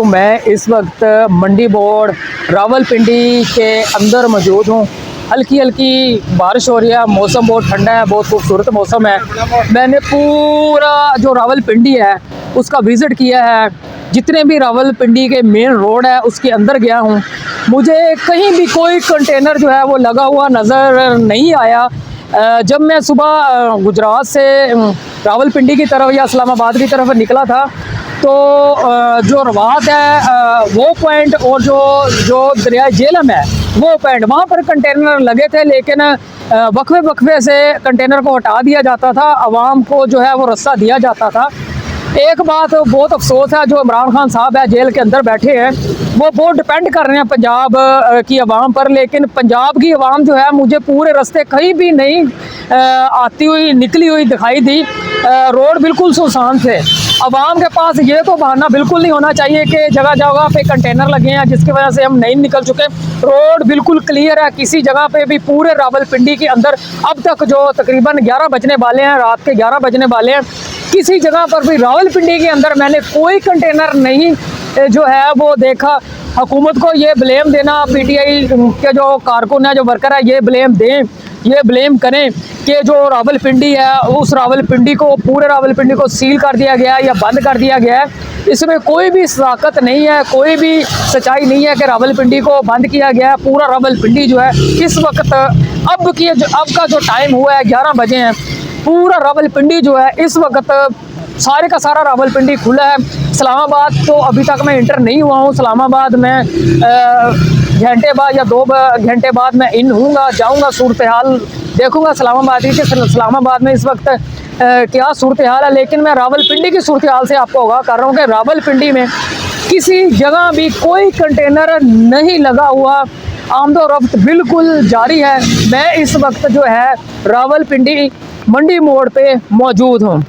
तो मैं इस वक्त मंडी बोर्ड रावलपिंडी के अंदर मौजूद हूँ। हल्की हल्की बारिश हो रही है, मौसम बहुत ठंडा है, बहुत खूबसूरत मौसम है। मैंने पूरा जो रावलपिंडी है उसका विज़िट किया है। जितने भी रावलपिंडी के मेन रोड है उसके अंदर गया हूँ। मुझे कहीं भी कोई कंटेनर जो है वो लगा हुआ नज़र नहीं आया। जब मैं सुबह गुजरात से रावलपिंडी की तरफ या इस्लामाबाद की तरफ निकला था तो जो रवात है वो पॉइंट और जो दरियाए झेलम है वो पॉइंट, वहाँ पर कंटेनर लगे थे, लेकिन वक्फे वक्फे से कंटेनर को हटा दिया जाता था, आवाम को जो है वो रास्ता दिया जाता था। एक बात बहुत अफसोस है, जो इमरान खान साहब है जेल के अंदर बैठे हैं, वो बहुत डिपेंड कर रहे हैं पंजाब की आवाम पर, लेकिन पंजाब की आवाम जो है मुझे पूरे रास्ते कहीं भी नहीं आती हुई निकली हुई दिखाई दी। रोड बिल्कुल सुनसान थे। आवाम के पास ये तो बहाना बिल्कुल नहीं होना चाहिए कि जगह जगह पे कंटेनर लगे हैं जिसकी वजह से हम नहीं निकल चुके। रोड बिल्कुल क्लियर है। किसी जगह पे भी पूरे रावलपिंडी के अंदर अब तक जो तकरीबन 11 बजने वाले हैं, रात के 11 बजने वाले हैं, किसी जगह पर भी रावलपिंडी के अंदर मैंने कोई कंटेनर नहीं जो है वो देखा। हुकूमत को ये ब्लेम देना, पीटीआई के जो कारकुन है, जो वर्कर है, ये ब्लेम दें, ये ब्लेम करें कि जो रावलपिंडी है उस रावलपिंडी को, पूरे रावलपिंडी को सील कर दिया गया है या बंद कर दिया गया है। इसमें कोई भी सदाकत नहीं है, कोई भी सच्चाई नहीं है कि रावलपिंडी को बंद किया गया है। पूरा रावलपिंडी जो है इस वक्त अब का जो टाइम हुआ है 11 बजे हैं, पूरा रावलपिंडी जो है इस वक्त सारे का सारा रावलपिंडी खुला है। इस्लामाबाद तो अभी तक मैं इंटर नहीं हुआ हूँ। इस्लामाबाद में घंटे बाद या 2 घंटे बाद मैं इन होऊंगा, जाऊँगा, सूरत हाल देखूँगा इस्लामाबाद की, इस्लामाबाद में इस वक्त क्या सूरत हाल है। लेकिन मैं रावलपिंडी की सूरत हाल से आपको आगाह कर रहा हूँ कि रावलपिंडी में किसी जगह भी कोई कंटेनर नहीं लगा हुआ, आमदोरफ्त बिल्कुल जारी है। मैं इस वक्त जो है रावलपिंडी मंडी मोड़ पे मौजूद हूँ।